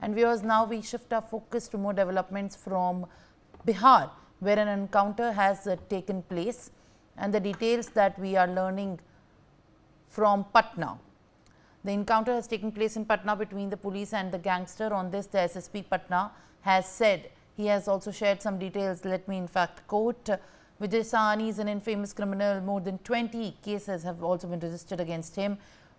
And viewers, now we shift our focus to more developments from Bihar, where an encounter has taken place, and the details that we are learning from Patna. The encounter has taken place in Patna between the police and the gangster. On this, the SSP Patna has said. He has also shared some details. Let me in fact quote. Vijay Sahani is an infamous criminal. More than 20 cases have also been registered against him,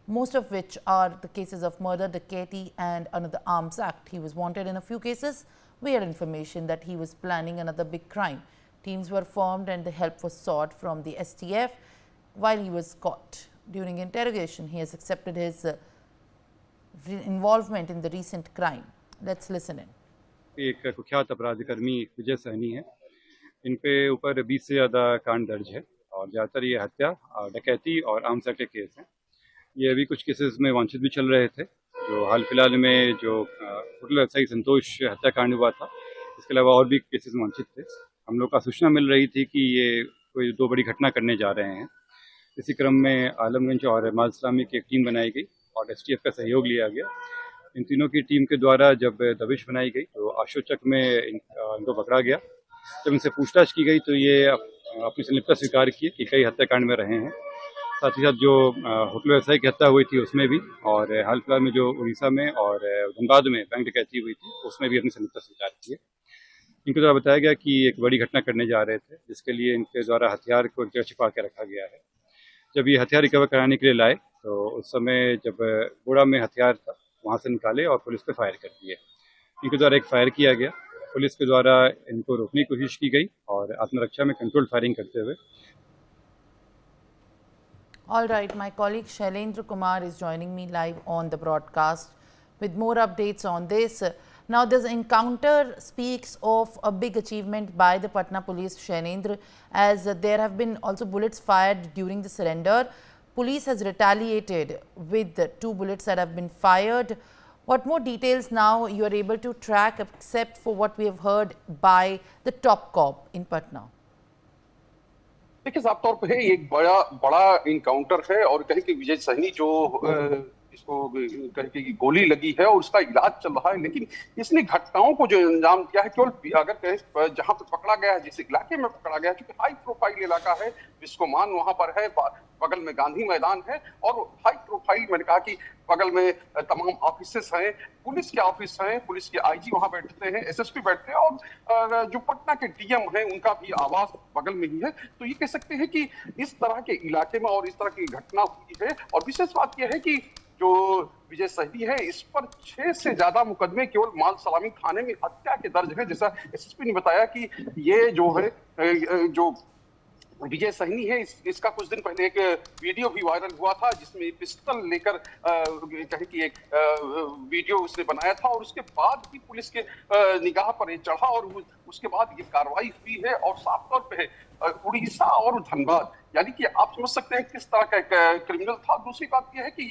most of which are the cases of murder, dacoity and another arms act. He was wanted in a few cases. We had information that he was planning another big crime. Teams were formed and the help was sought from the STF while he was caught. During interrogation, he has accepted his involvement in the recent crime. Let's listen in. एक कुख्यात अपराधी कर्मी विजय सहनी है। इन पे ऊपर 20 से ज़्यादा कांड दर्ज है और ज़्यादातर ये हत्या, डकैती और आर्म्स एक्ट के केस हैं। ये अभी कुछ केसेस में वांछित भी चल रहे थे। जो हाल फिलहाल में जो होटल व्यवसायी संतोष हत्याकांड हुआ था, इसके अलावा और भी केसेस वांछित थे। हम लोग का सूचना मिल रही थी कि ये कोई दो बड़ी घटना करने जा रहे हैं। इसी क्रम में आलमगंज और मालसलामी की एक टीम बनाई गई और STF का सहयोग लिया गया। इन तीनों की टीम के द्वारा जब दबिश बनाई गई तो आशोचक में इनको पकड़ा गया। जब इनसे पूछताछ की गई तो ये अपनी संलिप्तता स्वीकार की कि कई हत्याकांड में रहे हैं। साथ ही साथ जो होटल व्यवसायी की हत्या हुई थी उसमें भी, और हाल फिलहाल में जो उड़ीसा में और धनबाद में बैंक डकैती हुई थी उसमें भी अपनी संलिप्तता स्वीकार की है। इनके द्वारा बताया गया कि एक बड़ी घटना करने जा रहे थे, जिसके लिए इनके द्वारा हथियार को एक जगह छिपा के रखा गया है। जब ये हथियार रिकवर कराने के लिए लाए तो उस समय जब बोरा में हथियार था, वहाँ से निकाले और पुलिस पे फायर कर दिए। इनके द्वारा एक फायर किया गया, पुलिस के द्वारा इनको रोकने की कोशिश की गई और आत्मरक्षा में कंट्रोल्ड फायरिंग करते हुए। All right, my colleague Shailendra Kumar is joining me live on the broadcast with more updates on this. Now, this encounter speaks of a big achievement by the Patna police, Shailendra, as there have been also bullets fired during the surrender. Police has retaliated with 2 bullets that have been fired. What more details now you are able to track except for what we have heard by the top cop in Patna? देखिए, साफ तौर पे एक बड़ा encounter है और कहीं कि विजय सहनी जो इसको कहीं की गोली लगी है और उसका इलाज चल रहा है, लेकिन इसने घटनाओं को जो अंजाम दिया है केवल अगर कहीं जहां पर पकड़ा गया है, जिस इलाके में पकड़ा गया है, क्योंकि हाई प्रोफाइल इलाका है, विश्वमान वहां पर है, बगल में गांधी मैदान है और हाई प्रोफाइल, मैंने कहा कि बगल में तमाम ऑफिसेस हैं, पुलिस के ऑफिस हैं, पुलिस के IG वहां बैठते हैं, SSP बैठते हैं और जो पटना के DM हैं उनका भी आवास बगल में ही है। तो ये कह सकते हैं कि इस तरह के इलाके में और इस तरह की घटना हुई है। और विशेष बात यह है कि जो विजय सहनी है, इस पर 6 से ज्यादा मुकदमे केवल माल सलामी थाने में हत्या के दर्ज है। जैसा SSP ने बताया कि ये जो है जो विजय सहनी है, इसका कुछ दिन पहले एक वीडियो भी वायरल हुआ था जिसमें पिस्टल लेकर कहे कि एक वीडियो उसने बनाया था और उसके बाद ही पुलिस के निगाह पर ये चढ़ा और उसके बाद ये कार्रवाई हुई है। और साफ तौर पे उड़ीसा और धनबाद, यानी कि आप समझ सकते हैं किस तरह का क्रिमिनल था। दूसरी बात यह है कि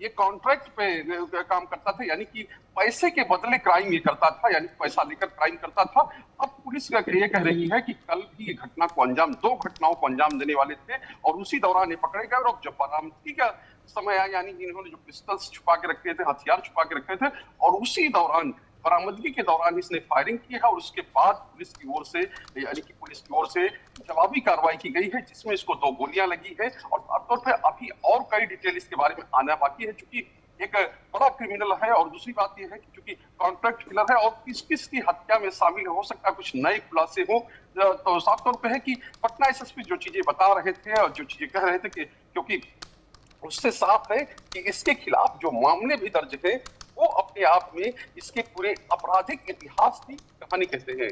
ये कॉन्ट्रैक्ट पे काम करता था, यानी कि पैसे के बदले क्राइम ये करता था, यानी पैसा लेकर क्राइम करता था। अब पुलिस ये कह रही है कि कल भी ये घटना को 2 घटनाओं को अंजाम देने वाले थे और उसी दौरान ये पकड़े गए। और जब बरामदगी का समय आया, यानी कि इन्होंने जो पिस्टल्स छुपा के रखे थे, हथियार छुपा के रखे थे, और उसी दौरान बरामदगी के दौरान इसने फायरिंग की है और उसके बाद पुलिस की ओर से जवाबी कार्रवाई की गई है, जिसमें इसको 2 गोलियां लगी है। और साफ तौर अभी और कई डिटेल इसके बारे में आना बाकी है, क्योंकि एक बड़ा क्रिमिनल है। और दूसरी बात यह है कि चूंकि कॉन्ट्रैक्ट किलर है और किस की हत्या में शामिल हो सकता है, कुछ नए खुलासे हो, तो साफ तौर पे है कि पटना SSP जो चीजें बता रहे थे और जो चीजें कह रहे थे कि क्योंकि उससे साफ है कि इसके खिलाफ जो मामले भी दर्ज है वो अपने आप में इसके पूरे आपराधिक इतिहास की कहानी कहते हैं।